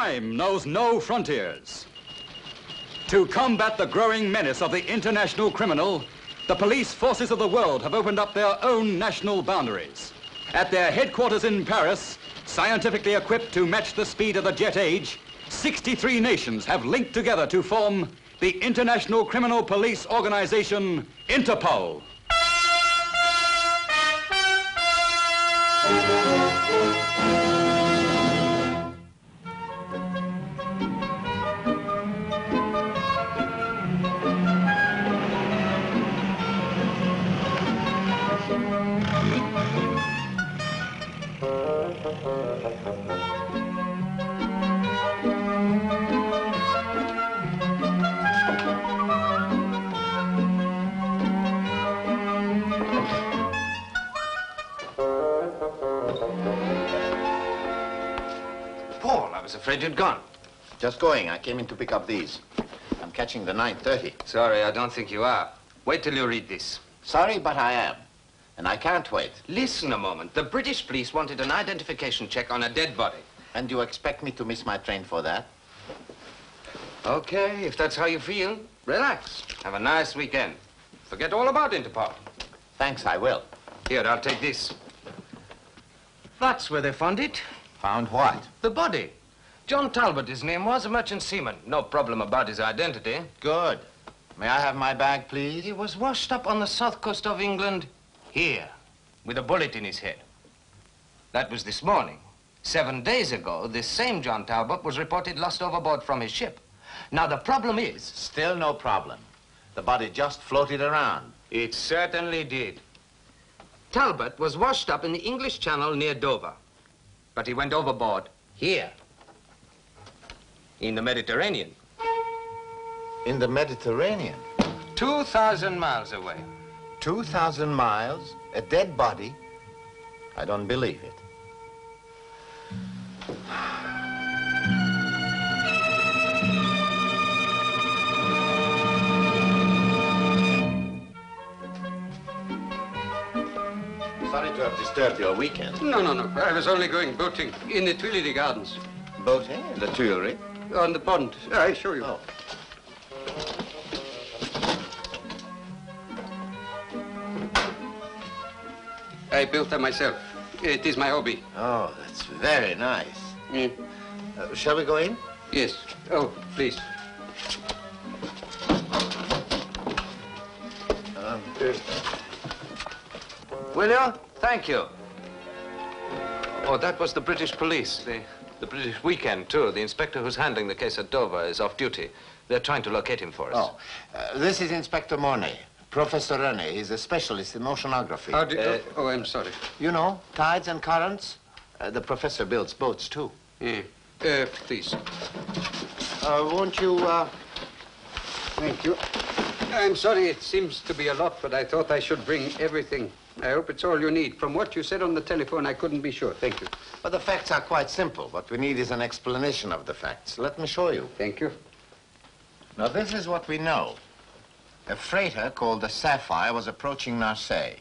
Crime knows no frontiers. To combat the growing menace of the international criminal, the police forces of the world have opened up their own national boundaries. At their headquarters in Paris, scientifically equipped to match the speed of the jet age, 63 nations have linked together to form the International Criminal Police Organization, Interpol. Paul, I was afraid you'd gone. Just going. I came in to pick up these. I'm catching the 9:30. Sorry, I don't think you are. Wait till you read this. Sorry, but I am. And I can't wait. Listen a moment. The British police wanted an identification check on a dead body. And you expect me to miss my train for that? Okay, if that's how you feel, relax. Have a nice weekend. Forget all about Interpol. Thanks, I will. Here, I'll take this. That's where they found it. Found what? The body. John Talbot, his name was, a merchant seaman. No problem about his identity. Good. May I have my bag, please? He was washed up on the south coast of England, here, with a bullet in his head. That was this morning. 7 days ago, this same John Talbot was reported lost overboard from his ship. Now, the problem is... Still no problem. The body just floated around. It certainly did. Talbot was washed up in the English Channel near Dover. But he went overboard here, in the Mediterranean. In the Mediterranean? 2,000 miles away. 2,000 miles? A dead body? I don't believe it. Sorry to have disturbed your weekend. No. I was only going boating in the Tuileries Gardens. Boating in the Tuileries? On the pond. I show you. Oh. I built them myself. It is my hobby. Oh, that's very nice. Mm. Shall we go in? Yes. Oh, please. Will you? Thank you. Oh, that was the British police. The British weekend, too. The inspector who's handling the case at Dover is off duty. They're trying to locate him for us. Oh, this is Inspector Mornay. Professor Rene. He's a specialist in oceanography. How do you... oh, I'm sorry. You know, tides and currents. The professor builds boats, too. Yeah. Please. Won't you, Thank you. I'm sorry, it seems to be a lot, but I thought I should bring everything. I hope it's all you need. From what you said on the telephone, I couldn't be sure. Thank you. Well, the facts are quite simple. What we need is an explanation of the facts. Let me show you. Thank you. Now, this is what we know. A freighter called the Sapphire was approaching Marseille.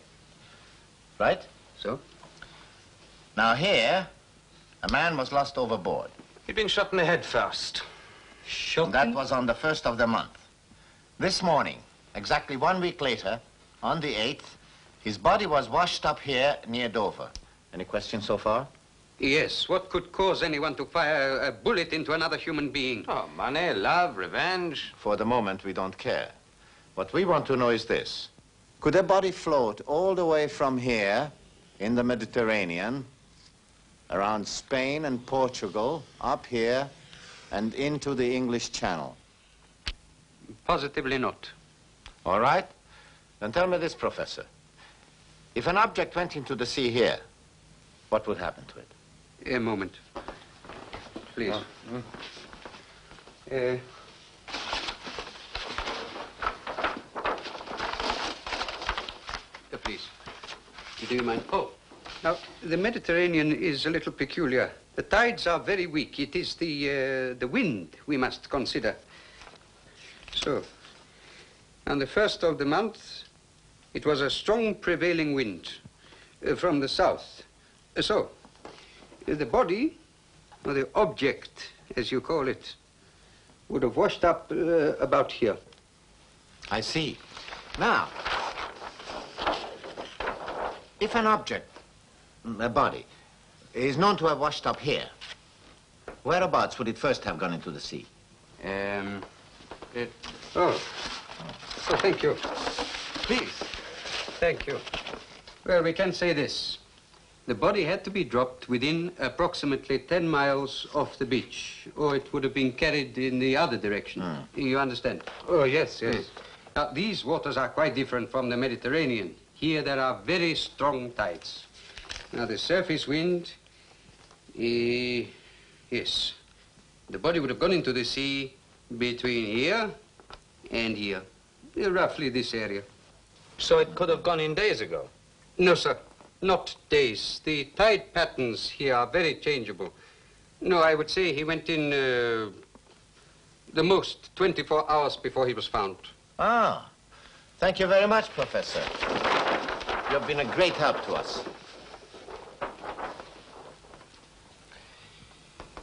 Right? So? Now, here, a man was lost overboard. He'd been shot in the head first. Shot? That was on the 1st of the month. This morning, exactly 1 week later, on the 8th, his body was washed up here near Dover. Any questions so far? Yes. What could cause anyone to fire a bullet into another human being? Oh, money, love, revenge. For the moment, we don't care. What we want to know is this. Could a body float all the way from here in the Mediterranean, around Spain and Portugal, up here, and into the English Channel? Positively not. All right. Then tell me this, Professor. If an object went into the sea here, what would happen to it? A moment. Please. Please. Do you mind? Oh, now, the Mediterranean is a little peculiar. The tides are very weak. It is the wind we must consider. So, on the 1st of the month, it was a strong prevailing wind from the south. So, the body or the object, as you call it, would have washed up about here. I see. Now, if an object, a body, is known to have washed up here, whereabouts would it first have gone into the sea? Oh, thank you. Please. Thank you. Well, we can say this. The body had to be dropped within approximately 10 miles off the beach, or it would have been carried in the other direction. You understand? Oh, yes, yes. Now, these waters are quite different from the Mediterranean. Here there are very strong tides. Now, the surface wind, yes. The body would have gone into the sea between here and here, roughly this area. So it could have gone in days ago? No, sir, not days. The tide patterns here are very changeable. No, I would say he went in the most 24 hours before he was found. Ah, thank you very much, Professor. You've been a great help to us.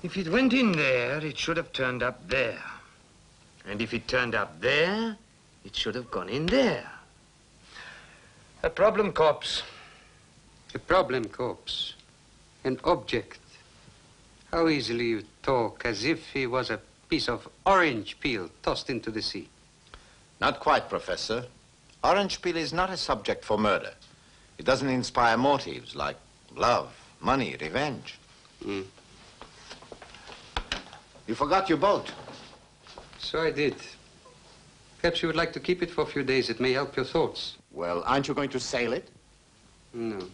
If it went in there, it should have turned up there. And if it turned up there, it should have gone in there. A problem corpse. A problem corpse. An object. How easily you talk, as if he was a piece of orange peel tossed into the sea. Not quite, Professor. Orange peel is not a subject for murder. It doesn't inspire motives like love, money, revenge. You forgot your boat. So I did. Perhaps you would like to keep it for a few days. It may help your thoughts. Well, aren't you going to sail it? No.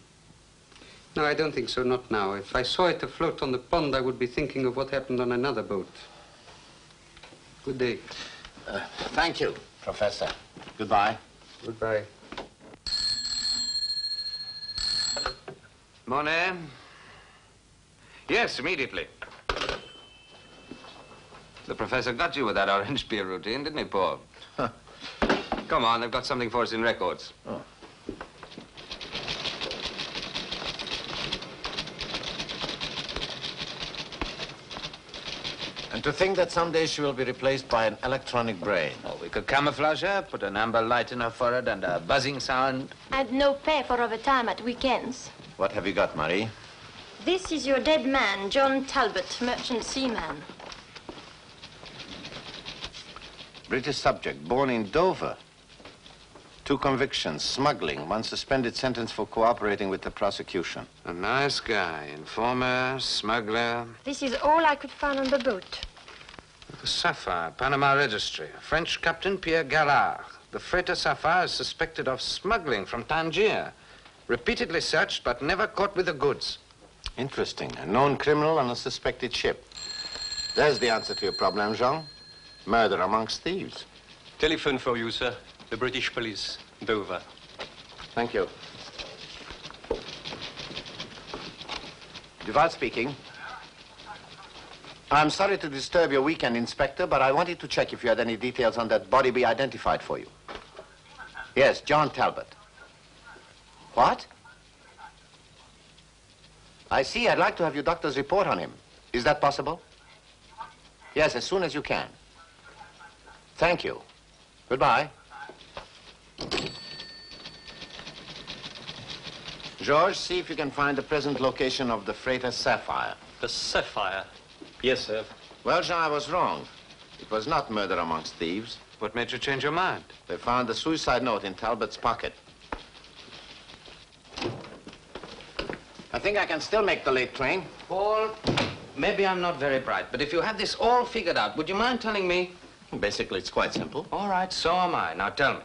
No, I don't think so, not now. If I saw it afloat on the pond, I would be thinking of what happened on another boat. Good day. Thank you, Professor. Goodbye. Goodbye. Monet? Yes, immediately. The professor got you with that orange peel routine, didn't he, Paul? Come on, they've got something for us in records. Oh. And to think that someday she will be replaced by an electronic brain. Oh, we could camouflage her, put an amber light in her forehead and a buzzing sound. And no pay for overtime at weekends. What have you got, Marie? This is your dead man, John Talbot, merchant seaman. British subject, born in Dover. 2 convictions, smuggling, 1 suspended sentence for cooperating with the prosecution. A nice guy, informer, smuggler. This is all I could find on the boat. The Sapphire, Panama Registry. French Captain Pierre Gallard. The freighter Sapphire is suspected of smuggling from Tangier. Repeatedly searched, but never caught with the goods. Interesting. A known criminal on a suspected ship. There's the answer to your problem, Jean. Murder amongst thieves. Telephone for you, sir. The British police, Dover. Thank you. Duval speaking. I'm sorry to disturb your weekend, Inspector, but I wanted to check if you had any details on that body be identified for you. Yes, John Talbot. What? I see. I'd like to have your doctor's report on him. Is that possible? Yes, as soon as you can. Thank you. Goodbye. George, see if you can find the present location of the freighter Sapphire. The Sapphire. Yes, sir. Well, Jean, I was wrong. It was not murder amongst thieves. What made you change your mind? They found the suicide note in Talbot's pocket. I think I can still make the late train. Paul, maybe I'm not very bright, but if you had this all figured out, would you mind telling me? Basically, it's quite simple. All right, so am I. Now tell me.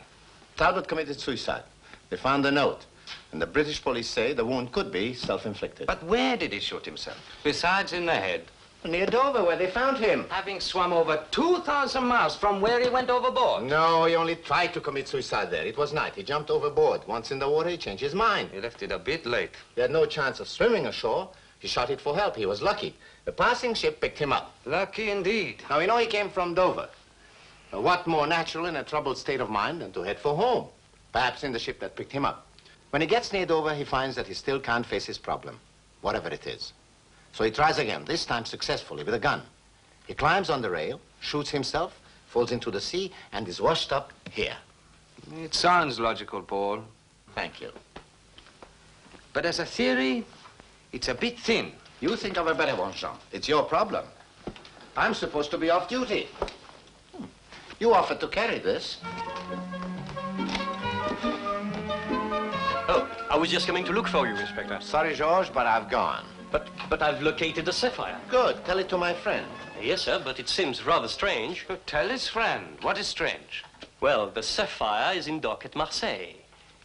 Talbot committed suicide. They found the note. And the British police say the wound could be self-inflicted. But where did he shoot himself? Besides in the head. Near Dover, where they found him. Having swum over 2,000 miles from where he went overboard. No, he only tried to commit suicide there. It was night. He jumped overboard. Once in the water, he changed his mind. He left it a bit late. He had no chance of swimming ashore. He shouted for help. He was lucky. The passing ship picked him up. Lucky indeed. Now, we know he came from Dover. Now, what more natural in a troubled state of mind than to head for home? Perhaps in the ship that picked him up. When he gets near Dover, he finds that he still can't face his problem, whatever it is. So he tries again, this time successfully, with a gun. He climbs on the rail, shoots himself, falls into the sea, and is washed up here. It sounds logical, Paul. Thank you. But as a theory, it's a bit thin. You think of a better one, Jean. It's your problem. I'm supposed to be off duty. You offered to carry this. Oh, I was just coming to look for you, Inspector. Sorry, George, but I've gone. But I've located the sapphire. Good. Tell it to my friend. Yes, sir, but it seems rather strange. Tell his friend. What is strange? Well, the sapphire is in dock at Marseille.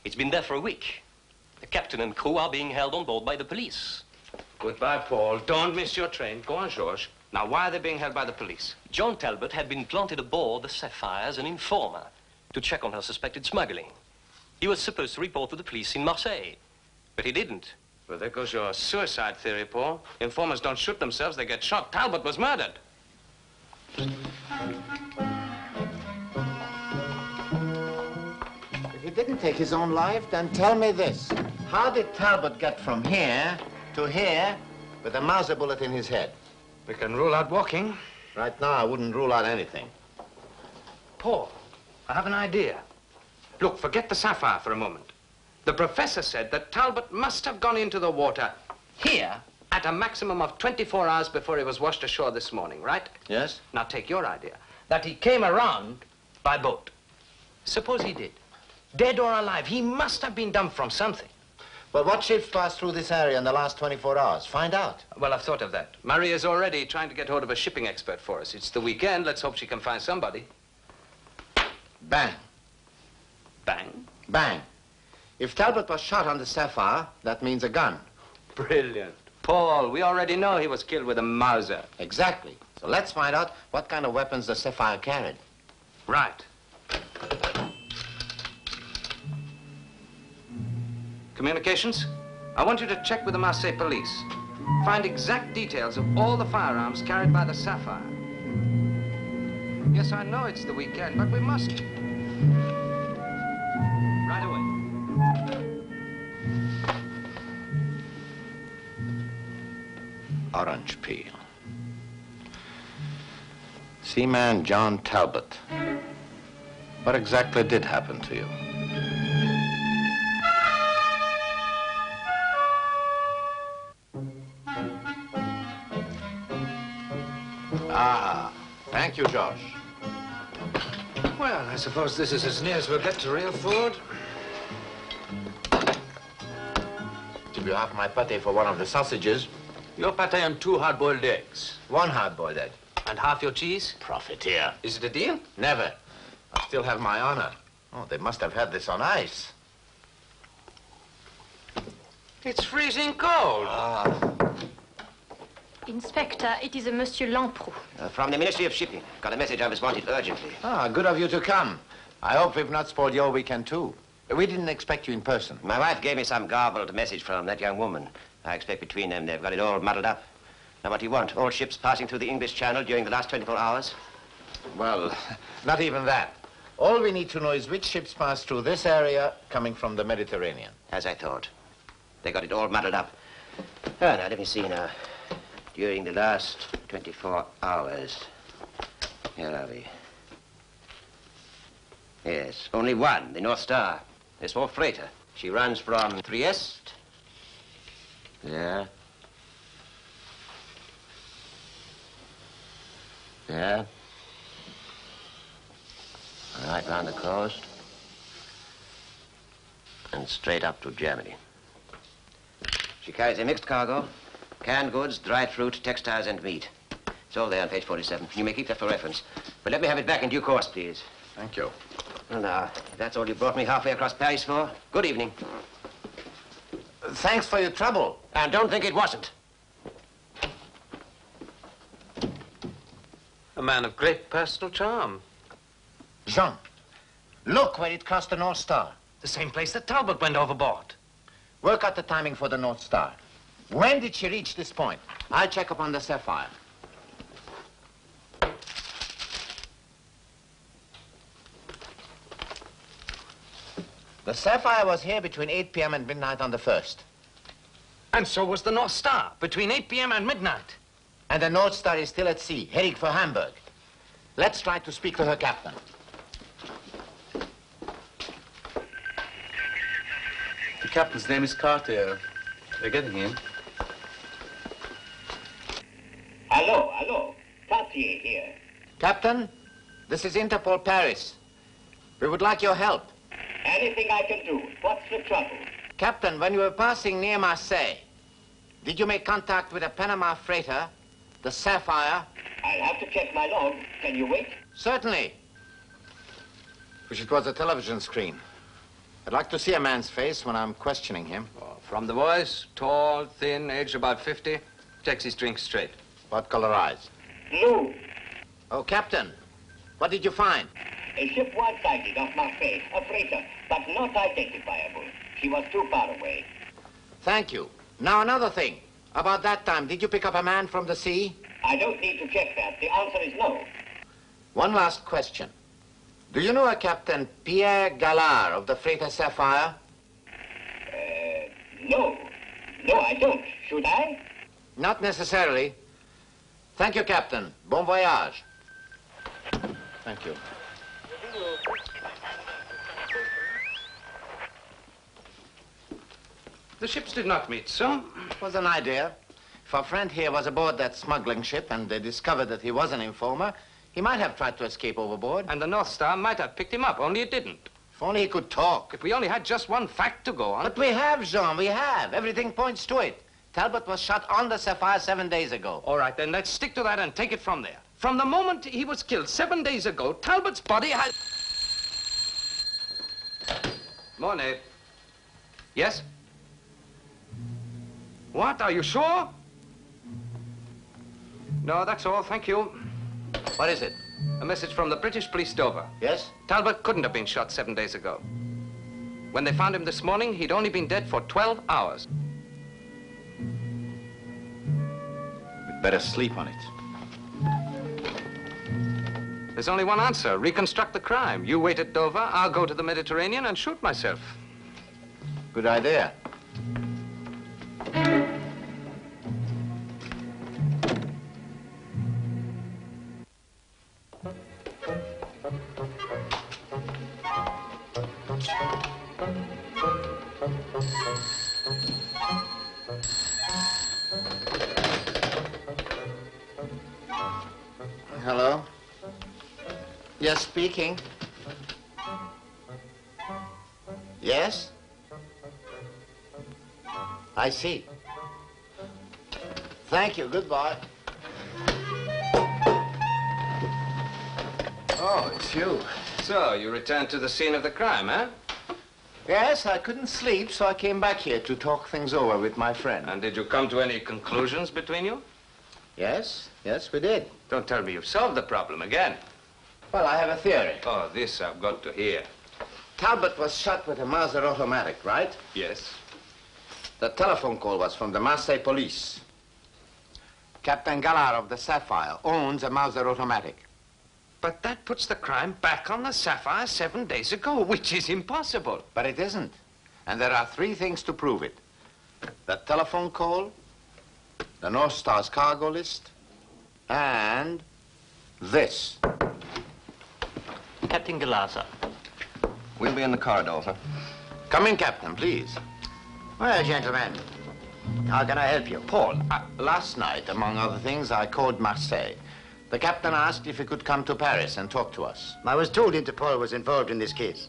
It's been there for a week. The captain and crew are being held on board by the police. Goodbye, Paul. Don't miss your train. Go on, George. Now, why are they being held by the police? John Talbot had been planted aboard the sapphire as an informer to check on her suspected smuggling. He was supposed to report to the police in Marseille, but he didn't. Well, there goes your suicide theory, Paul. Informers don't shoot themselves, they get shot. Talbot was murdered. If he didn't take his own life, then tell me this. How did Talbot get from here to here with a Mauser bullet in his head? We can rule out walking. Right now, I wouldn't rule out anything. Paul, I have an idea. Look, forget the sapphire for a moment. The professor said that Talbot must have gone into the water here at a maximum of 24 hours before he was washed ashore this morning, right? Yes? Now take your idea, that he came around by boat. Suppose he did. Dead or alive, he must have been dumped from something. Well, what ships passed through this area in the last 24 hours? Find out. Well, I've thought of that. Maria's already trying to get hold of a shipping expert for us. It's the weekend. Let's hope she can find somebody. Bang. Bang. Bang. If Talbot was shot on the sapphire, that means a gun. Brilliant. Paul, we already know he was killed with a Mauser. Exactly. So let's find out what kind of weapons the sapphire carried. Right. Communications? I want you to check with the Marseille police. Find exact details of all the firearms carried by the sapphire. Yes, I know it's the weekend, but we must. Right away. Orange peel. Seaman John Talbot. What exactly did happen to you? Ah, thank you, Josh. Well, I suppose this is as near as we'll get to real food. Give you half my pate for one of the sausages. Your pate and 2 hard-boiled eggs. 1 hard-boiled egg. And half your cheese? Profiteer. Is it a deal? Never. I still have my honor. Oh, they must have had this on ice. It's freezing cold. Inspector, it is a Monsieur Lamproux. From the Ministry of Shipping. Got a message I was wanted urgently. Ah, good of you to come. I hope we've not spoiled your weekend, too. We didn't expect you in person. My wife gave me some garbled message from that young woman. I expect between them they've got it all muddled up. Now, what do you want? All ships passing through the English Channel during the last 24 hours? Well, not even that. All we need to know is which ships passed through this area coming from the Mediterranean. As I thought. They got it all muddled up. Now, let me see now. During the last 24 hours. Here are we. Yes, only one, the North Star. A small freighter. She runs from Trieste. There. There. Right round the coast. And straight up to Germany. She carries a mixed cargo. Canned goods, dried fruit, textiles, and meat. It's all there on page 47. You may keep that for reference. But let me have it back in due course, please. Thank you. Well, now, if that's all you brought me halfway across Paris for, good evening. Thanks for your trouble. And don't think it wasn't. A man of great personal charm. Jean, look where it crossed the North Star. The same place that Talbot went overboard. Work out the timing for the North Star. When did she reach this point? I'll check up on the sapphire. The sapphire was here between 8 p.m. and midnight on the 1st. And so was the North Star, between 8 p.m. and midnight. And the North Star is still at sea, heading for Hamburg. Let's try to speak to her captain. The captain's name is Cartier. They're getting him. Hello. Cartier here. Captain, this is Interpol Paris. We would like your help. Anything I can do. What's the trouble? Captain, when you were passing near Marseille, did you make contact with a Panama freighter, the Sapphire? I'll have to check my log. Can you wait? Certainly. Wish it was a television screen. I'd like to see a man's face when I'm questioning him. Oh, from the voice, tall, thin, aged about 50, takes his drink straight. What color eyes? Blue. Oh, Captain, what did you find? A ship was sighted off Marseille, a freighter, but not identifiable. She was too far away. Thank you. Now, another thing. About that time, did you pick up a man from the sea? I don't need to check that. The answer is no. One last question. Do you know a Captain Pierre Gallard of the freighter Sapphire? No. No, I don't. Should I? Not necessarily. Thank you, Captain. Bon voyage. Thank you. The ships did not meet, so? It was an idea. If our friend here was aboard that smuggling ship and they discovered that he was an informer, he might have tried to escape overboard. And the North Star might have picked him up, only it didn't. If only he could talk. If we only had just one fact to go on. But we have, Jean, we have. Everything points to it. Talbot was shot on the Sapphire 7 days ago. All right, then let's stick to that and take it from there. From the moment he was killed 7 days ago, Talbot's body has... Morning. Yes? What? Are you sure? No, that's all. Thank you. What is it? A message from the British police, Dover. Yes? Talbot couldn't have been shot 7 days ago. When they found him this morning, he'd only been dead for 12 hours. We'd better sleep on it. There's only one answer. Reconstruct the crime. You wait at Dover, I'll go to the Mediterranean and shoot myself. Good idea. Hello? Yes, speaking. Yes? I see. Thank you. Goodbye. Oh, it's you. So, you returned to the scene of the crime, eh? Yes, I couldn't sleep, so I came back here to talk things over with my friend. And did you come to any conclusions between you? Yes, we did. Don't tell me you've solved the problem again. Well, I have a theory. Oh, this I've got to hear. Talbot was shot with a Mauser automatic, right? Yes. The telephone call was from the Marseille police. Captain Gallard of the Sapphire owns a Mauser automatic. But that puts the crime back on the Sapphire 7 days ago, which is impossible. But it isn't. And there are 3 things to prove it. The telephone call, the North Star's cargo list, and this. Captain Galasa. We'll be in the corridor, sir. Come in, Captain, please. Well, gentlemen, how can I help you? Paul, last night, among other things, I called Marseille. The captain asked if he could come to Paris and talk to us. I was told Interpol was involved in this case.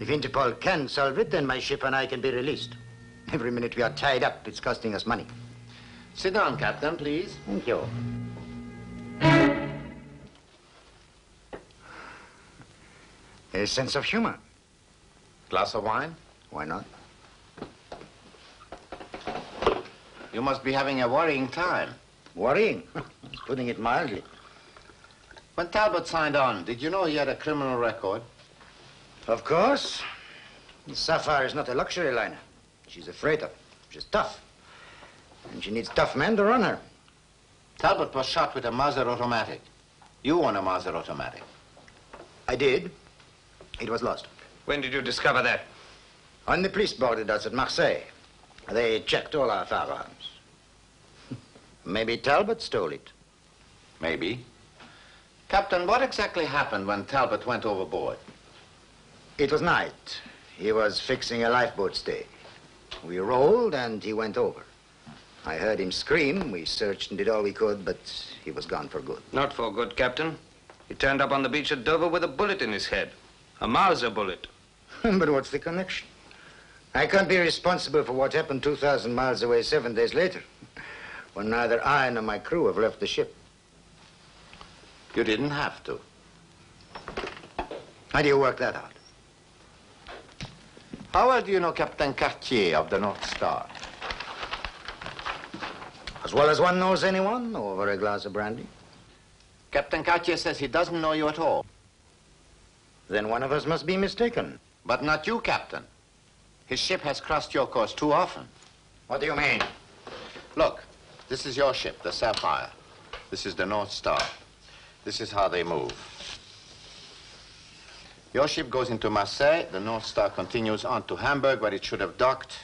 If Interpol can solve it, then my ship and I can be released. Every minute we are tied up, it's costing us money. Sit down, Captain, please. Thank you. A sense of humor. Glass of wine? Why not? You must be having a worrying time. Worrying? Putting it mildly. When Talbot signed on, did you know he had a criminal record? Of course. The Sapphire is not a luxury liner. She's a freighter. She's tough. And she needs tough men to run her. Talbot was shot with a Mauser automatic. You own a Mauser automatic. I did. It was lost. When did you discover that? On the police boarded us at Marseille. They checked all our firearms. Maybe Talbot stole it. Maybe. Captain, what exactly happened when Talbot went overboard? It was night. He was fixing a lifeboat stay. We rolled and he went over. I heard him scream. We searched and did all we could, but he was gone for good. Not for good, Captain. He turned up on the beach at Dover with a bullet in his head. A Mauser bullet. But what's the connection? I can't be responsible for what happened 2,000 miles away 7 days later, when neither I nor my crew have left the ship. You didn't have to. How do you work that out? How well do you know Captain Cartier of the North Star? As well as one knows anyone over a glass of brandy. Captain Cartier says he doesn't know you at all. Then one of us must be mistaken. But not you, Captain. His ship has crossed your course too often. What do you mean? Look, this is your ship, the Sapphire. This is the North Star. This is how they move. Your ship goes into Marseille. The North Star continues on to Hamburg, where it should have docked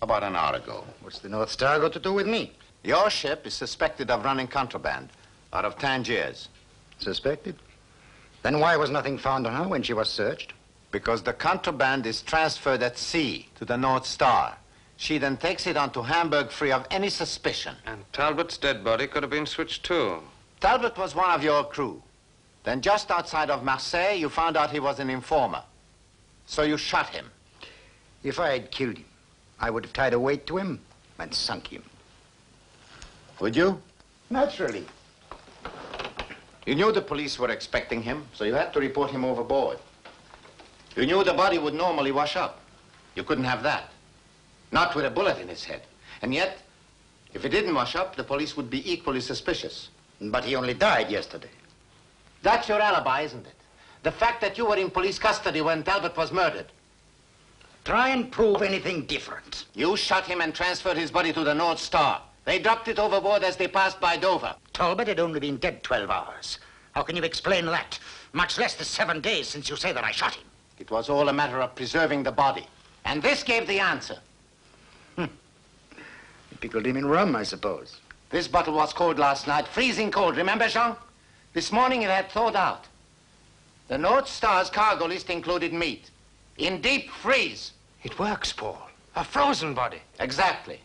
about an hour ago. What's the North Star got to do with me? Your ship is suspected of running contraband out of Tangiers. Suspected? Then why was nothing found on her when she was searched? Because the contraband is transferred at sea to the North Star. She then takes it on to Hamburg free of any suspicion. And Talbot's dead body could have been switched too. Talbot was one of your crew. Then just outside of Marseille, you found out he was an informer. So you shot him. If I had killed him, I would have tied a weight to him and sunk him. Would you? Naturally. You knew the police were expecting him, so you had to report him overboard. You knew the body would normally wash up. You couldn't have that. Not with a bullet in his head. And yet, if it didn't wash up, the police would be equally suspicious. But he only died yesterday. That's your alibi, isn't it? The fact that you were in police custody when Talbot was murdered. Try and prove anything different. You shot him and transferred his body to the North Star. They dropped it overboard as they passed by Dover. Talbot had only been dead 12 hours. How can you explain that? Much less the 7 days since you say that I shot him. It was all a matter of preserving the body. And this gave the answer. You pickled him in rum, I suppose. This bottle was cold last night, freezing cold. Remember, Jean? This morning it had thawed out. The North Star's cargo list included meat. In deep freeze. It works, Paul. A frozen body. Exactly.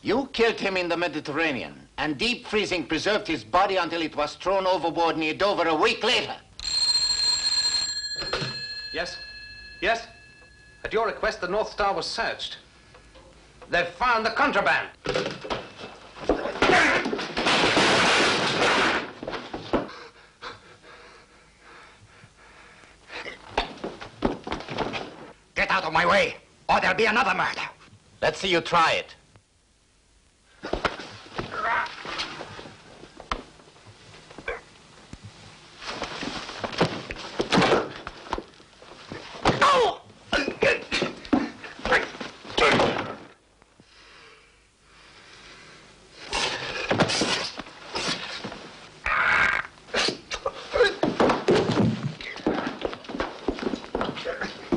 You killed him in the Mediterranean, and deep freezing preserved his body until it was thrown overboard near Dover a week later. Yes? Yes? At your request, the North Star was searched. They've found the contraband. Get out of my way, or there'll be another murder. Let's see you try it.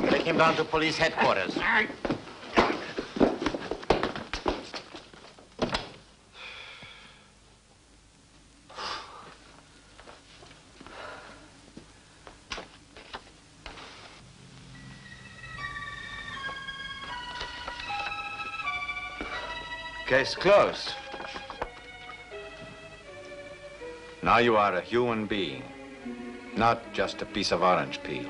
Take him down to police headquarters. Case closed. Now you are a human being, not just a piece of orange peel.